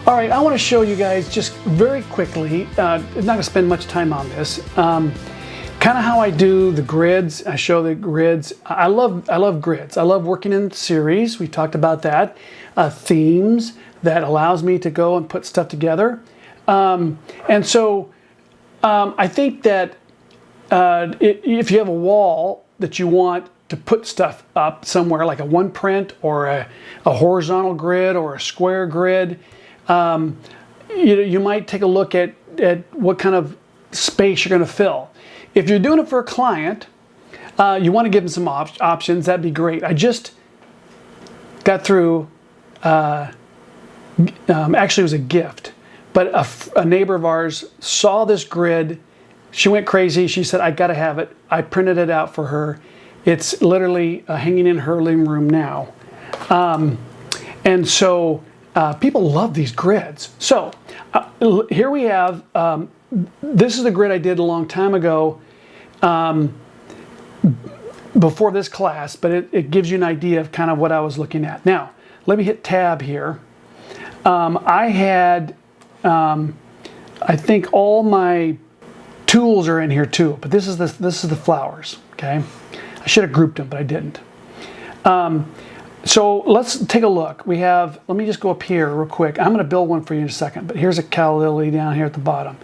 All right, I want to show you guys just very quickly, I'm not going to spend much time on this, kind of how I do the grids. I show the grids. I love grids. I love working in series. We talked about that. Themes that allows me to go and put stuff together. And so I think that if you have a wall that you want to put stuff up somewhere, like a one print or a horizontal grid or a square grid, you might take a look at what kind of space you're going to fill. If you're doing it for a client, you want to give them some options. That'd be great. I just got through, actually it was a gift, but a neighbor of ours saw this grid. She went crazy. She said, I got to have it. I printed it out for her. It's literally hanging in her living room now. And so people love these grids. So here we have, this is the grid I did a long time ago before this class, but it gives you an idea of kind of what I was looking at. Now, let me hit tab here. I had, I think all my tools are in here too, but this is the flowers, okay? I should have grouped them, but I didn't. So let's take a look. We have, let me just go up here real quick. I'm going to build one for you in a second, but here's a calla lily down here at the bottom.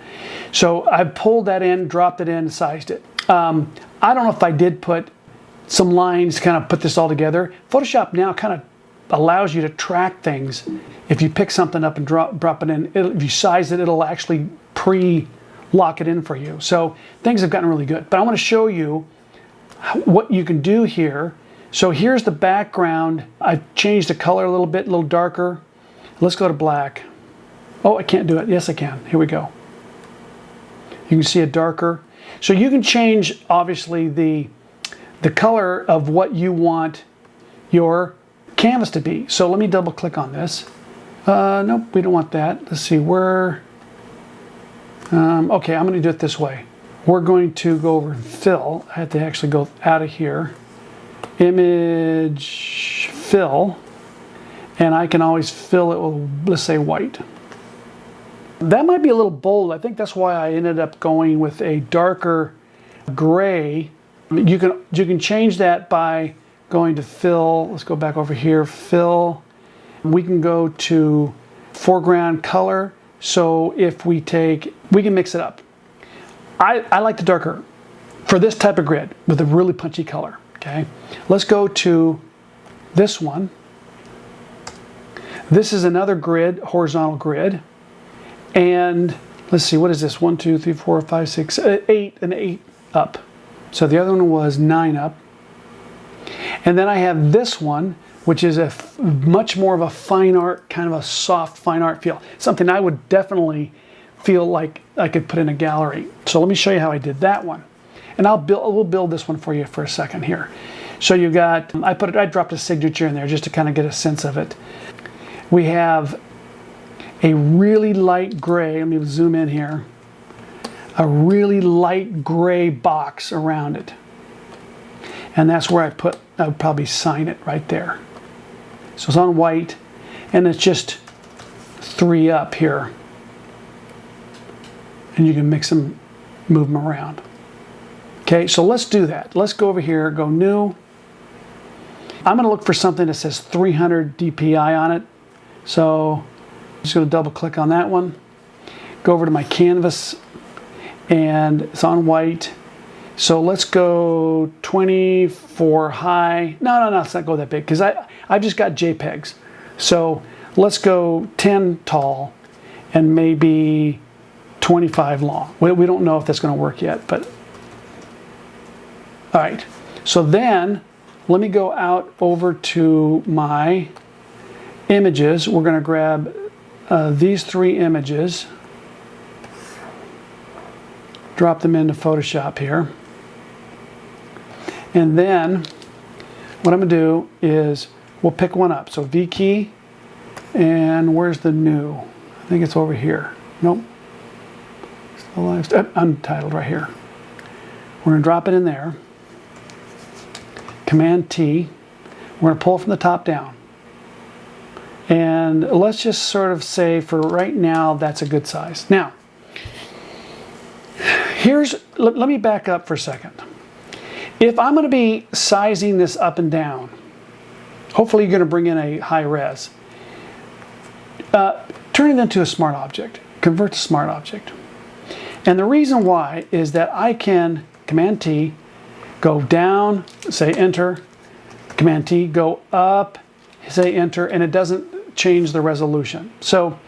So I've pulled that in, dropped it in, and sized it. I don't know if I did put some lines to kind of put this all together. Photoshop now kind of allows you to track things. If you pick something up and drop it in, if you size it, it'll actually pre-lock it in for you. So things have gotten really good. But I want to show you what you can do here. So here's the background. I changed the color a little bit, a little darker. Let's go to black. Oh, I can't do it. Yes, I can. Here we go. You can see it darker. So you can change, obviously, the color of what you want your canvas to be. So let me double click on this. Nope, we don't want that. Let's see, where... okay, I'm going to do it this way. We're going to go over and fill. I have to actually go out of here. Image, fill, and I can always fill it with, let's say, white. That might be a little bold. I think that's why I ended up going with a darker gray. You can change that by going to fill. Let's go back over here, fill. We can go to foreground color. So if we can mix it up. I like the darker for this type of grid with a really punchy color. Okay, let's go to this one. This is another grid, horizontal grid. And let's see, what is this? 1, 2, 3, 4, 5, 6, 8, and 8 up. So the other one was 9 up. And then I have this one, which is a much more of a fine art, kind of a soft fine art feel. Something I would definitely feel like I could put in a gallery. So let me show you how I did that one. And we'll build this one for you for a second here. So you got, I dropped a signature in there just to kind of get a sense of it. We have a really light gray, let me zoom in here, a really light gray box around it. And that's where I would probably sign it right there. So it's on white, and it's just 3 up here. And you can mix them, move them around. Okay, so let's do that. Let's go over here, go new. I'm going to look for something that says 300 DPI on it. So I'm just going to double click on that one. Go over to my canvas, and it's on white. So let's go 24 high. No, let's not go that big because I've just got JPEGs. So let's go 10 tall and maybe 25 long. We don't know if that's going to work yet, but all right. So then let me go out over to my images. We're going to grab these 3 images, drop them into Photoshop here. And then what I'm going to do is we'll pick one up. So V key, and where's the new? I think it's over here. Nope. Untitled right here. We're going to drop it in there. Command T. We're going to pull from the top down. And let's just sort of say for right now, that's a good size. Now, let me back up for a second. If I'm going to be sizing this up and down, hopefully you're going to bring in a high res. Turn it into a smart object. Convert to smart object. And the reason why is that I can Command T, go down, say enter, Command T, go up, say enter, and it doesn't change the resolution. So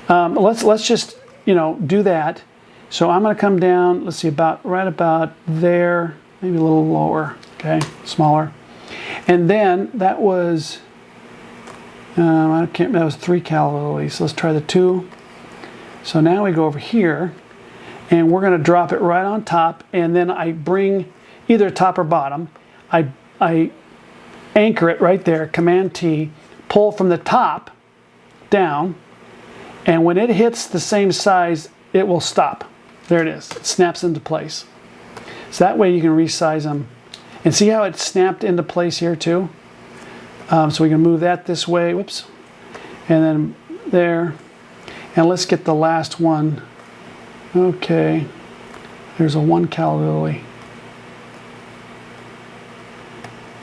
let's just do that. So I'm going to come down. Let's see, right about there, maybe a little lower. Okay, smaller. And then that was that was 3 calories. So let's try the 2. So now we go over here, and we're going to drop it right on top, and then I bring either top or bottom. I anchor it right there, Command T, pull from the top down, and when it hits the same size, it will stop. There it is. It snaps into place. So that way you can resize them. And see how it snapped into place here too? So we can move that this way, whoops, and then there. And let's get the last one. Okay, there's a 1 cal lily.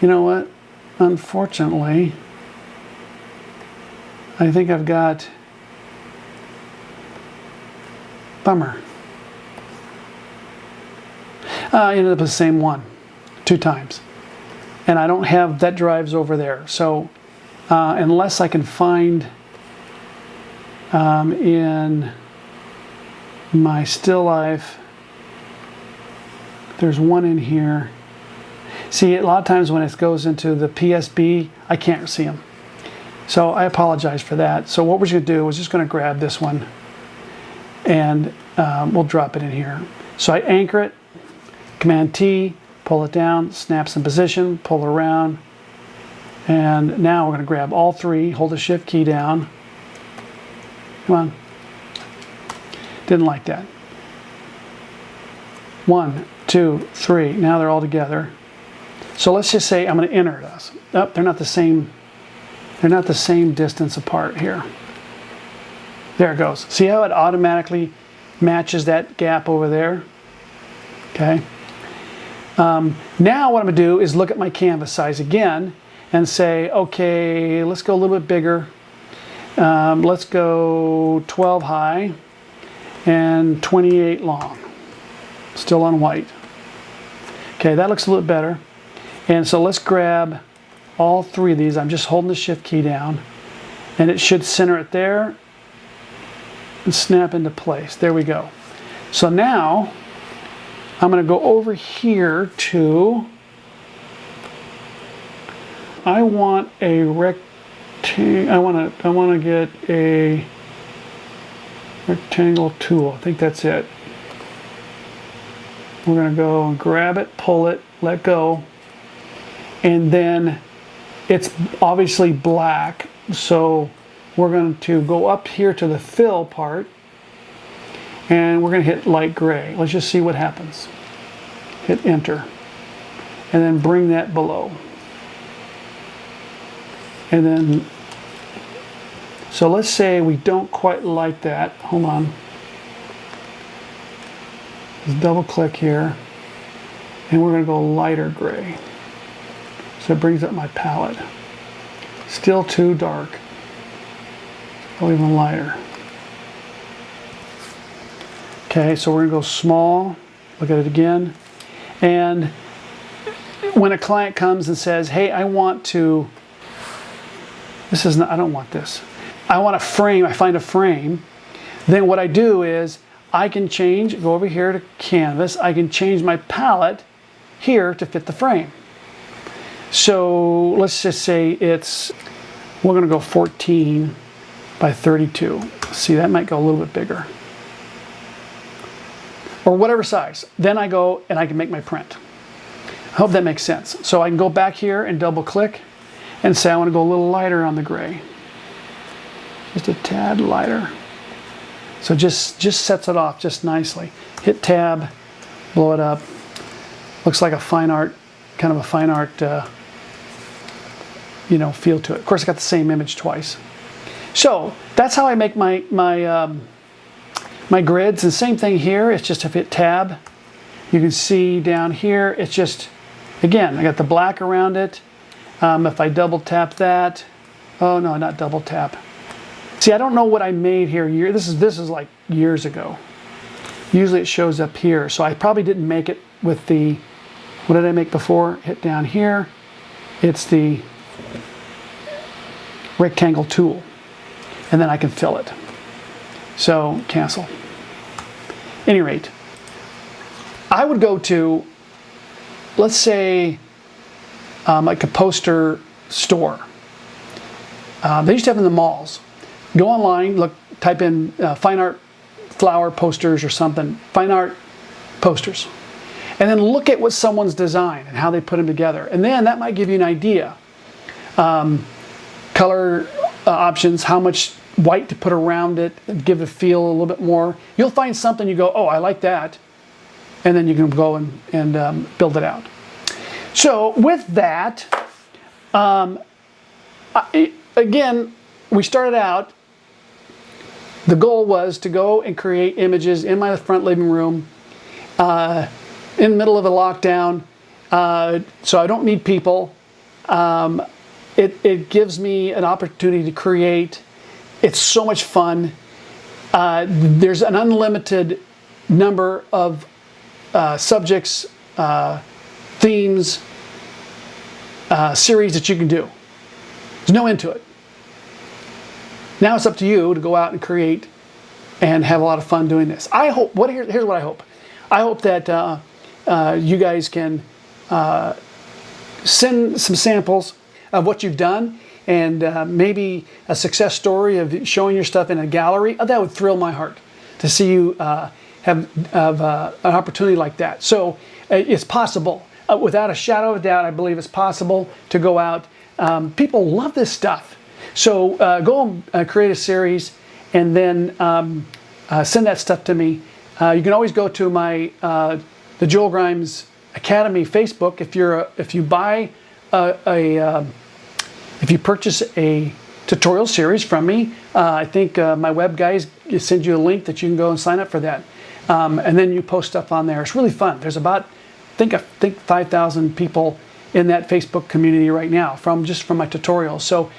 You know what? Unfortunately, I think I've got, bummer. I ended up with the same one 2 times. And I don't have that drives over there. So unless I can find in my still life, there's one in here. See, a lot of times when it goes into the PSB, I can't see them. So I apologize for that. So what we're going to do is just going to grab this one, and we'll drop it in here. So I anchor it, Command T, pull it down, snaps in position, pull around, and now we're going to grab all 3, hold the shift key down. Come on. Didn't like that. 1, 2, 3. Now they're all together. So let's just say I'm going to enter this. Oh, they're not the same. They're not the same distance apart here. There it goes. See how it automatically matches that gap over there? Okay. Now what I'm going to do is look at my canvas size again and say, okay, let's go a little bit bigger. Let's go 12 high and 28 long. Still on white. Okay, that looks a little better. And so let's grab all 3 of these. I'm just holding the shift key down, and it should center it there and snap into place. There we go. So now I'm going to go over here to, I want a rectangle. I want to get a rectangle tool. I think that's it. We're going to go and grab it, pull it, let go, and then it's obviously black, so we're going to go up here to the fill part, and we're going to hit light gray. Let's just see what happens. Hit enter, and then bring that below. And then, so let's say we don't quite like that. Hold on. Let's double click here, and we're going to go lighter gray. So it brings up my palette. Still too dark. Go even lighter. Okay, so we're going to go small. Look at it again. And when a client comes and says, hey, I want to, this is not, I don't want this. I want a frame, I find a frame. Then what I do is I can change, go over here to canvas, I can change my palette here to fit the frame. So let's just say we're going to go 14 by 32. See, that might go a little bit bigger. Or whatever size. Then I go and I can make my print. I hope that makes sense. So I can go back here and double click and say I want to go a little lighter on the gray. Just a tad lighter. So just sets it off just nicely. Hit tab, blow it up. Looks like a fine art, kind of a fine art feel to it. Of course, I got the same image twice. So that's how I make my grids. And same thing here. It's just if I hit tab, you can see down here, it's just, again, I got the black around it. If I double tap that, oh no, not double tap. See, I don't know what I made here. This is like years ago. Usually it shows up here. So I probably didn't make it with the, what did I make before? Hit down here. It's the rectangle tool. And then I can fill it. So cancel. Any rate, I would go to, let's say, like a poster store. They used to have in the malls. Go online, look, type in fine art flower posters or something, fine art posters. And then look at what someone's designed and how they put them together. And then that might give you an idea. Color options, how much white to put around it, give it a feel a little bit more. You'll find something you go, oh, I like that. And then you can go and build it out. So with that, again, we started out, the goal was to go and create images in my front living room in the middle of a lockdown, so I don't need people. It gives me an opportunity to create. It's so much fun. There's an unlimited number of subjects, themes, series that you can do. There's no end to it. Now it's up to you to go out and create and have a lot of fun doing this. I hope, here's what I hope. I hope that you guys can send some samples of what you've done and maybe a success story of showing your stuff in a gallery. That would thrill my heart to see you have an opportunity like that. So it's possible. Without a shadow of a doubt, I believe it's possible to go out. People love this stuff. So go and create a series and then send that stuff to me. You can always go to my the Joel Grimes Academy Facebook. If you buy if you purchase a tutorial series from me, I think my web guys send you a link that you can go and sign up for that, and then you post stuff on there. It's really fun. There's about I think 5,000 people in that Facebook community right now from my tutorials. So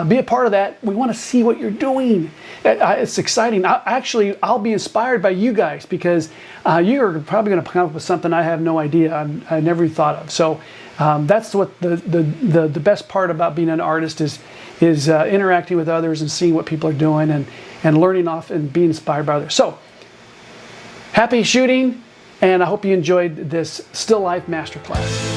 be a part of that. We want to see what you're doing. It's exciting. I'll be inspired by you guys because you're probably going to come up with something I have no idea. I never thought of. So that's what the best part about being an artist is interacting with others and seeing what people are doing and learning off and being inspired by others. So happy shooting, and I hope you enjoyed this still life masterclass.